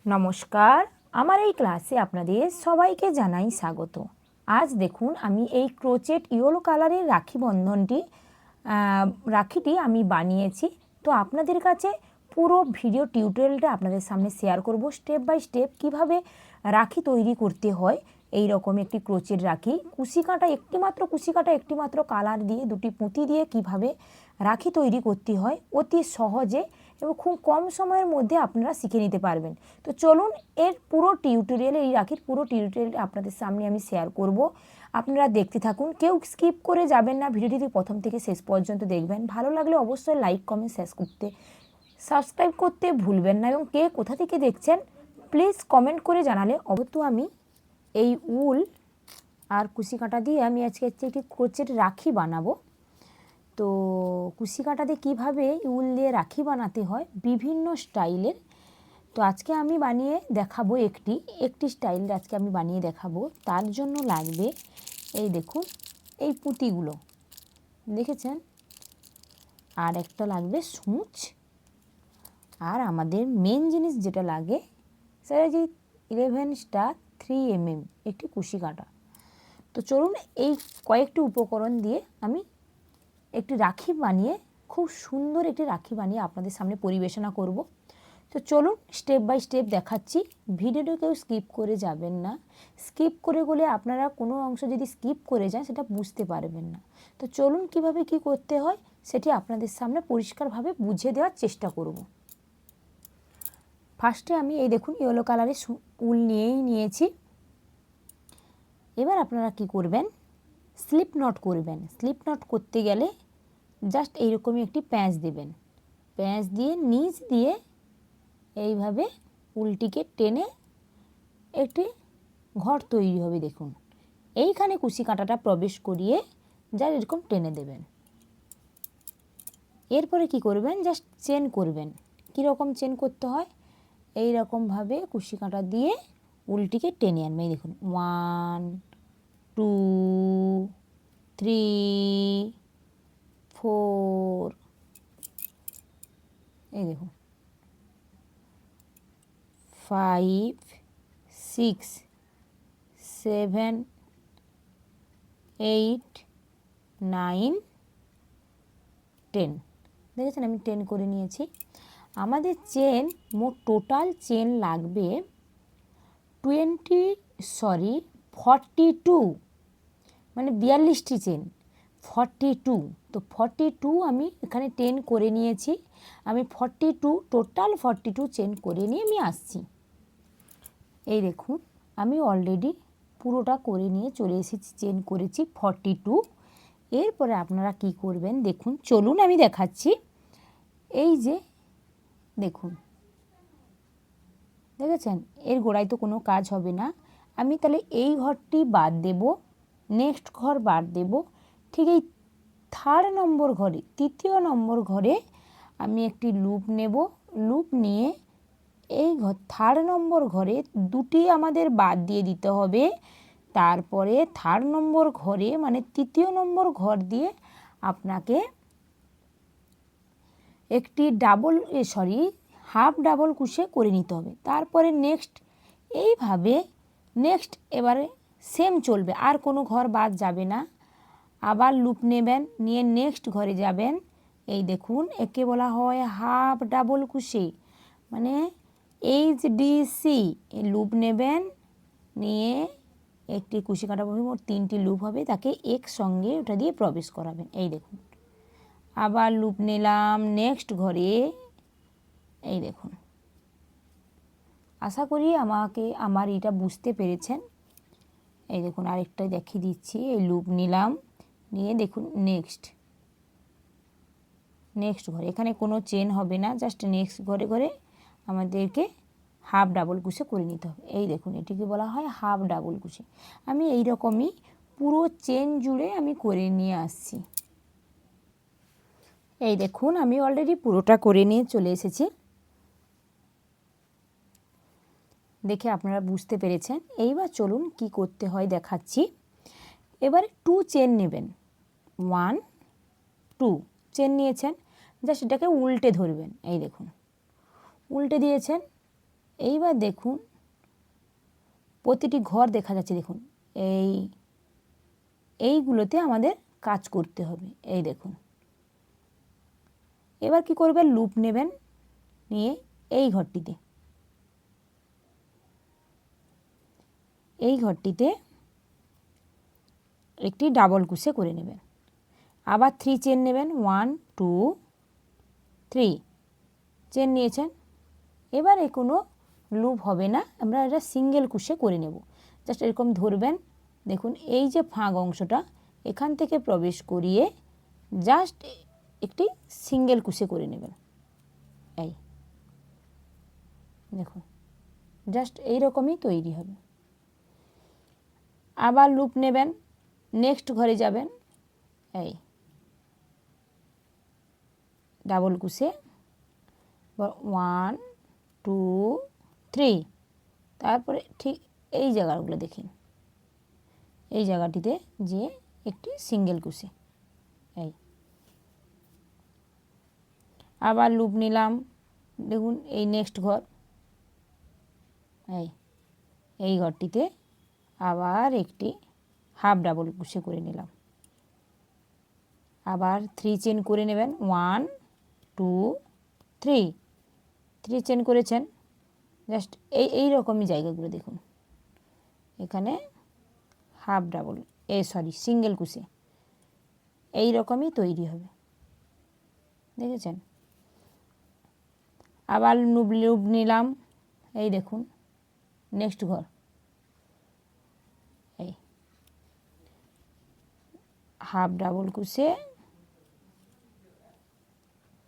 নমস্কার, আমার এই ক্লাসে আপনাদের সবাইকে জানাই স্বাগত। আজ দেখুন আমি এই ক্রোচেট ইয়েলো কালারের রাখিটি আমি বানিয়েছি। তো আপনাদের কাছে পুরো ভিডিও টিউটোরিয়ালটা আপনাদের সামনে শেয়ার করব, স্টেপ বাই স্টেপ কিভাবে রাখি তৈরি করতে হয়। এই রকম একটি ক্রোচেট রাখি কুশি কাঁটা একটিমাত্র কালার দিয়ে দুটি পুঁতি দিয়ে কিভাবে রাখি তৈরি করতে হয় অতি সহজে এবং খুব কম সময়ের মধ্যে আপনারা শিখে নিতে পারবেন। তো চলুন এর পুরো টিউটোরিয়াল, এই রাখির পুরো টিউটোরিয়াল আপনাদের সামনে আমি শেয়ার করব। আপনারা দেখতে থাকুন, কেউ স্কিপ করে যাবেন না, ভিডিওটি প্রথম থেকে শেষ পর্যন্ত দেখবেন। ভালো লাগলে অবশ্যই লাইক কমেন্ট সাবস্ক্রাইব করতে ভুলবেন না এবং কে কোথা থেকে দেখছেন প্লিজ কমেন্ট করে জানালে অবশ্যই। আমি এই উল আর কুশি কাঁটা দিয়ে আমি আজকে একটি ক্রোচেট রাখি বানাবো। তো কুশি কাঁটা দিয়ে কীভাবে উল দিয়ে রাখি বানাতে হয় বিভিন্ন স্টাইলের, তো আজকে আমি বানিয়ে দেখাবো একটি স্টাইলের আজকে আমি বানিয়ে দেখাবো। তার জন্য লাগবে এই দেখুন এই পুঁতিগুলো দেখেছেন, আর একটা লাগবে সূচ, আর আমাদের মেন জিনিস যেটা লাগে সেটা যে 11 স্টার 3 mm একটি কুশি কাঁটা। তো চলুন এই কয়েকটি উপকরণ দিয়ে আমি একটি রাখি বানিয়ে, খুব সুন্দর একটি রাখি বানিয়ে আপনাদের সামনে পরিবেশনা করব। তো চলুন স্টেপ বাই স্টেপ দেখাচ্ছি, ভিডিওটা কেউ স্কিপ করে যাবেন না। স্কিপ করে গেলে আপনারা কোনো অংশ যদি স্কিপ করে যান সেটা বুঝতে পারবেন না। তো চলুন কিভাবে কি করতে হয় সেটি আপনাদের সামনে পরিষ্কারভাবে বুঝিয়ে দেওয়ার চেষ্টা করব। ফার্স্টে আমি এই দেখুন ইয়েলো কালারের উল নিয়েছি। এবার আপনারা কি করবেন, স্লিপ নট করবেন। স্লিপ নট করতে গেলে জাস্ট এইরকমই একটি প্যাঁচ দেবেন, প্যাঁচ দিয়ে নিচ দিয়ে এইভাবে উলটিকে টেনে একটি ঘর তৈরি হবে। দেখুন এইখানে কুশি কাঁটাটা প্রবেশ করিয়ে যা এরকম টেনে দেবেন। এরপরে কি করবেন, জাস্ট চেন করবেন। কীরকম চেন করতে হয়, এই রকমভাবে কুশি কাঁটা দিয়ে উলটিকে টেনে আনবে। এই দেখুন 1 2 3 4, এই দেখুন 5 6 7 8 9 10। দেখেছেন আমি 10 করে নিয়েছি। আমাদের চেন মোট টোটাল চেন লাগবে 42, মানে 42টি চেন, 42। তো 42 আমি এখানে 10 করে নিয়েছি। আমি 42 টোটাল 42 চেন করে নিয়ে আমি আসছি। এই দেখুন আমি অলরেডি পুরোটা করে নিয়ে চলে এসেছি, চেন করেছি 42। এরপরে আপনারা কি করবেন দেখুন, চলুন আমি দেখাচ্ছি। এই যে দেখুন, দেখেছেন এর গোড়ায় তো কোনো কাজ হবে না। আমি তাহলে এই ঘরটি বাদ দেব, নেক্সট ঘর বাদ দেব। ঠিক এই 3rd নম্বর ঘরে, 3য় নম্বর ঘরে আমি একটি লুপ নেব। লুপ নিয়ে এই 3rd নম্বর ঘরে দুটি আমাদের বাদ দিয়ে দিতে হবে। তারপরে 3rd নম্বর ঘরে মানে 3য় নম্বর ঘর দিয়ে আপনাকে একটি হাফ ডাবল কুশি করে নিতে হবে। তারপরে নেক্সট এইভাবে এবারে সেম চলবে, আর কোনো ঘর বাদ যাবে না। আবার লুপ নেবেন, নিয়ে নেক্সট ঘরে যাবেন। এই দেখুন একে বলা হয় হাফ ডাবল কুশি, মানে HDC। এই লুপ নেবেন, নিয়ে একটি কুশি কাটা হবে, মোট 3টি লুপ হবে, তাকে একসঙ্গে ওটা দিয়ে প্রবেশ করাবেন। এই দেখুন আবার লুপ নিলাম নেক্সট ঘরে। এই দেখুন, আশা করি আমার এটা বুঝতে পেরেছেন। এই দেখুন আরেকটা দেখিয়ে দিচ্ছি। এই লুপ নিলাম, নিয়ে দেখুন নেক্সট ঘরে, এখানে কোনো চেন হবে না, জাস্ট নেক্সট ঘরে আমাদেরকে হাফ ডাবল কুশি করে নিতে হবে। এই দেখুন এটিকে বলা হয় হাফ ডাবল কুশি। আমি এই রকমই পুরো চেন জুড়ে আমি করে নিয়ে আসছি। এই দেখুন আমি অলরেডি পুরোটা করে নিয়ে চলে এসেছি, দেখে আপনারা বুঝতে পেরেছেন। এইবার চলুন কি করতে হয় দেখাচ্ছি। এবারে 2 চেন নেবেন, 1 2 চেন নিয়েছেন, জাস্ট এটাকে উল্টে ধরবেন। এই দেখুন উল্টে দিয়েছেন, এইবার দেখুন প্রতিটি ঘর দেখা যাচ্ছে, দেখুন এইগুলোতে আমাদের কাজ করতে হবে। এই দেখুন, এবার কি করবেন, লুপ নেবেন, নিয়ে এই ঘরটিতে একটি ডাবল ক্রোশে করে নেবেন। আবার 3 চেন নেবেন, 1 2 3 চেন নিয়েছেন। এবারে কোনো লুপ হবে না, আমরা এটা সিঙ্গেল ক্রোশে করে নেব। জাস্ট এরকম ধরবেন, দেখুন এই যে ফাঁক অংশটা এখান থেকে প্রবেশ করিয়ে জাস্ট একটি সিঙ্গেল ক্রোশে করে নেবেন। এই দেখুন জাস্ট এই রকমই তৈরি হবে। আবার লুপ নেবেন, নেক্সট ঘরে যাবেন, এই ডাবল ক্রোশে 1 2 3, তারপরে ঠিক এই জায়গাগুলো দেখেন, এই জায়গাটিতে যে একটি সিঙ্গেল ক্রোশে। এই আবার লুপ নিলাম, দেখুন এই নেক্সট ঘর, এই ঘরটিতে আবার একটি হাফ ডাবল ক্রোশে করে নিলাম। আবার 3 চেন করে নেবেন, 1 2 3 চেন করেছেন। জাস্ট এই রকমই জায়গাগুলো দেখুন, এখানে হাফ ডাবল সিঙ্গেল ক্রোশে এই রকমই তৈরি হবে, দেখেছেন। আবার লুপ নিলাম, এই দেখুন নেক্সট ঘর, এই হাফ ডাবল ক্রোশে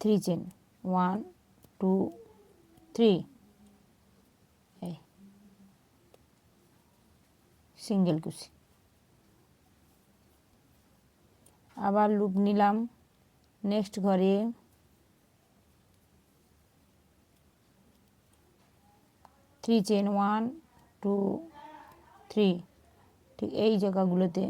3 চেন 1 2 3, এই সিঙ্গেল ক্রোশে। আবার লুপ নিলাম, নেক্সট ঘরে 3 চেন 1 2 3, ঠিক এই জায়গাগুলোতে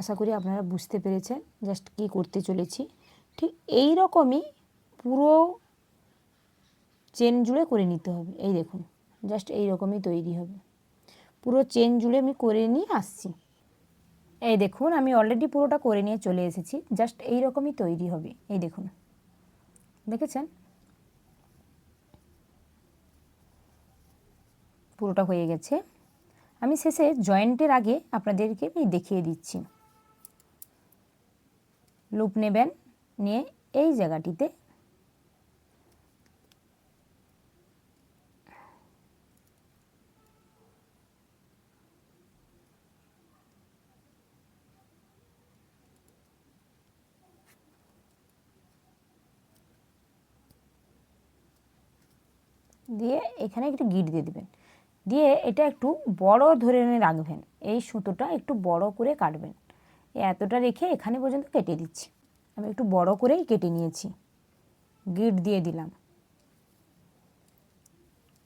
আশা করি আপনারা বুঝতে পেরেছেন জাস্ট কি করতে চলেছি। ঠিক এই রকমই পুরো চেন জুড়ে করে নিতে হবে। এই দেখুন জাস্ট এই রকমই তৈরি হবে, পুরো চেন জুড়ে আমি করে নিয়ে আসছি। এই দেখুন আমি অলরেডি পুরোটা করে নিয়ে চলে এসেছি, জাস্ট এই রকমই তৈরি হবে। এই দেখুন, দেখেছেন পুরোটা হয়ে গেছে। আমি শেষে জয়েন্টের আগে আপনাদেরকে আমি দেখিয়ে দিচ্ছি। লুপ নেবেন, নিয়ে এই জায়গাটিতে দিয়ে এখানে একটু গিট দিয়ে দেবেন, দিয়ে এটা একটু বড় ধরে এনে রাখবেন। এই সুতোটা একটু বড় করে কাটবেন, এতটা রেখে এখানে পর্যন্ত কেটে দিচ্ছি। আমি একটু বড় করেই কেটে নিয়েছি, গিট দিয়ে দিলাম।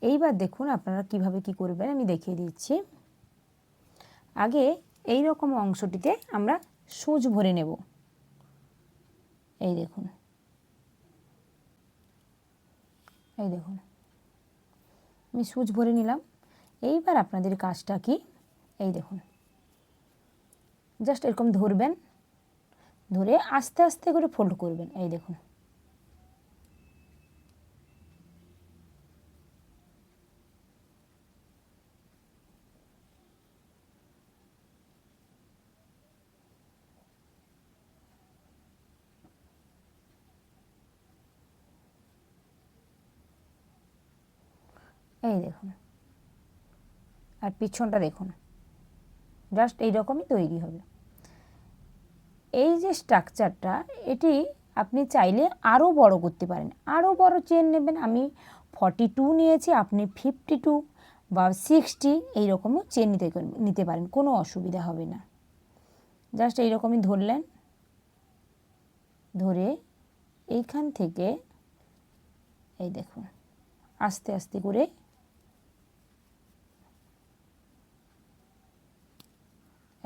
এইবার দেখুন আপনারা কিভাবে কি করবেন আমি দেখিয়ে দিচ্ছি। আগে এই রকম অংশটিতে আমরা সূচ ভরে নেব। এই দেখুন, এই দেখুন আমি সূচ ভরে নিলাম। এইবার আপনাদের কাজটা কি, এই দেখুন জাস্ট এরকম ধরবেন, ধরে আস্তে আস্তে করে ফোল্ড করবেন। এই দেখুন, এই দেখুন, আর পিছনটা দেখুন জাস্ট এই রকমই তৈরি হবে। এই যে স্ট্রাকচারটা, এটি আপনি চাইলে আরও বড় করতে পারেন, আরও বড় চেন নেবেন। আমি 42 নিয়েছি, আপনি 52 বা 60 এইরকমও চেন নিতে পারেন, কোনো অসুবিধা হবে না। জাস্ট এইরকমই ধরলেন, ধরে এইখান থেকে এই দেখুন আস্তে আস্তে করে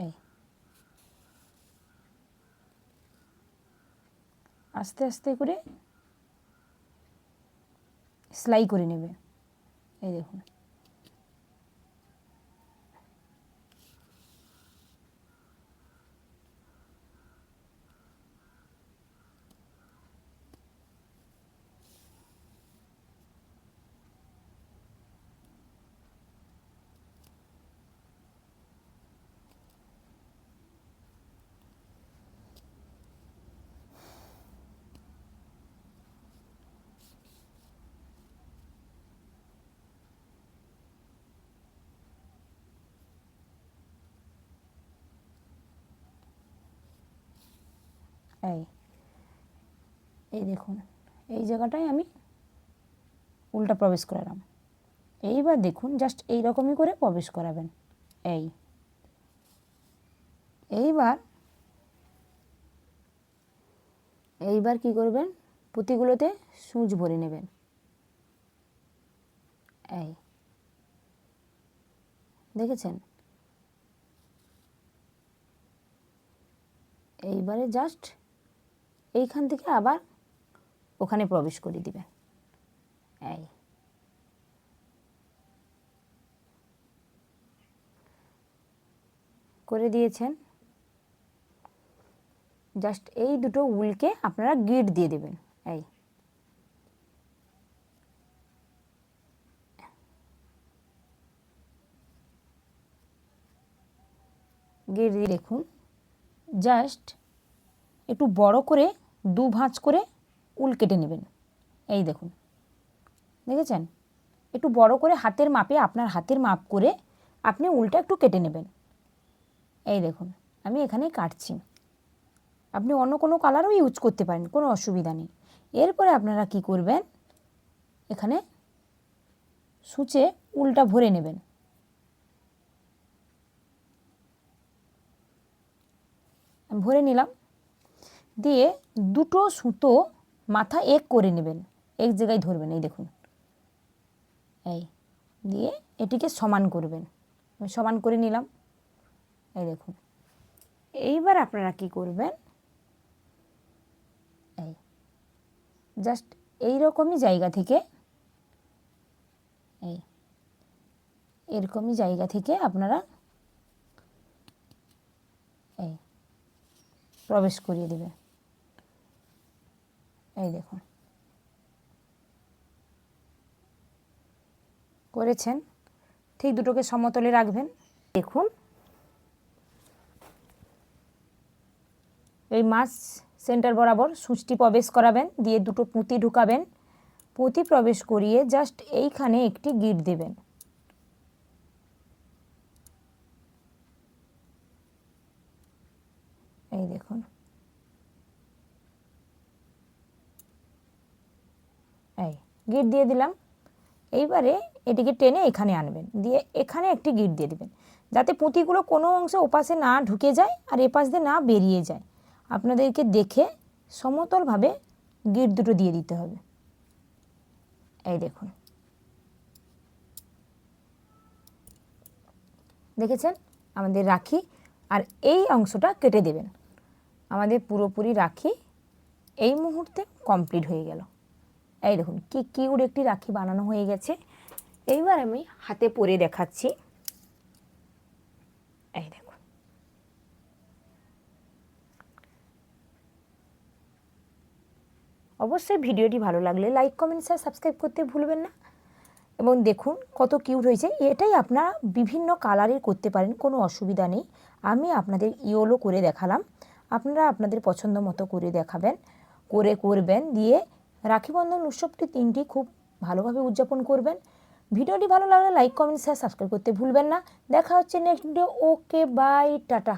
এই আস্তে আস্তে করে সেলাই করে নেবে। এই দেখুন, এই দেখুন এই জায়গাটায় আমি উল্টা প্রবেশ করালাম। এইবার দেখুন জাস্ট এই রকমই করে প্রবেশ করাবেন। এইবার কি করবেন, পুঁতিগুলোতে সূচ ভরে নেবেন। দেখেছেন? এইবারে জাস্ট এইখান থেকে আবার ওখানে প্রবেশ করে দিবেন। করে দিয়েছেন। জাস্ট এই দুটো উলকে আপনারা গিট দিয়ে দেবেন। গিট দিয়ে দেখুন জাস্ট একটু বড় করে দু ভাঁজ করে উল কেটে নেবেন। এই দেখুন, দেখেছেন? একটু বড় করে হাতের মাপে, আপনার হাতের মাপ করে আপনি উলটা একটু কেটে নেবেন। এই দেখুন আমি এখানেই কাটছি। আপনি অন্য কোনো কালারও ইউজ করতে পারেন, কোনো অসুবিধা নেই। এরপরে আপনারা কি করবেন, এখানে সূচে উলটা ভরে নেবেন। ভরে নিলাম, দিয়ে দুটো সুতো মাথা এক করে নেবেন, এক জায়গায় ধরবেন। এই দেখুন, দিয়ে এটিকে সমান করবেন। আমি সমান করে নিলাম। এই দেখুন, এইবার আপনারা কি করবেন, জাস্ট এই রকমই জায়গা থেকে এরকমই জায়গা থেকে আপনারা প্রবেশ করিয়ে দেবে। এই দেখুন, করেছেন। ঠিক দুটোকে সমতলে রাখবেন। দেখুন এই মাছ সেন্টার বরাবর সূচটি প্রবেশ করাবেন, দিয়ে দুটো পুঁতি ঢুকাবেন। পুঁতি প্রবেশ করিয়ে জাস্ট এইখানে একটি গিট দেবেন। এই দেখুন, গিট দিয়ে দিলাম। এইবারে এটিকে টেনে এখানে আনবেন, দিয়ে এখানে একটি গিট দিয়ে দেবেন, যাতে পুঁতিগুলো কোনো অংশে ওপাশে না ঢুকে যায় আর এপাশ দিয়ে না বেরিয়ে যায়। আপনাদেরকে দেখে সমতলভাবে গিট দুটো দিয়ে দিতে হবে। এই দেখুন, দেখেছেন আমাদের রাখি। আর এই অংশটা কেটে দেবেন। আমাদের পুরোপুরি রাখি এই মুহূর্তে কমপ্লিট হয়ে গেল। এই দেখুন কি কিউট একটি রাখি বানানো হয়ে গেছে। এইবার আমি হাতে পরে দেখাচ্ছি। এই দেখুন, অবশ্যই ভিডিওটি ভালো লাগলে লাইক, কমেন্ট, শেয়ার, সাবস্ক্রাইব করতে ভুলবেন না। এবং দেখুন কত কিউট হয়েছে। এটাই আপনারা বিভিন্ন কালারের করতে পারেন, কোনো অসুবিধা নেই। আমি আপনাদের ইয়েলো করে দেখালাম, আপনারা আপনাদের পছন্দ মতো করে দেখাবেন, করবেন। দিয়ে রাখি বন্ধন উৎসবটি দিনটি খুব ভালোভাবে উদযাপন করবেন। ভিডিওটি ভালো লাগলে লাইক, কমেন্ট, শেয়ার, সাবস্ক্রাইব করতে ভুলবেন না। দেখা হচ্ছে next video. Okay, bye, tata.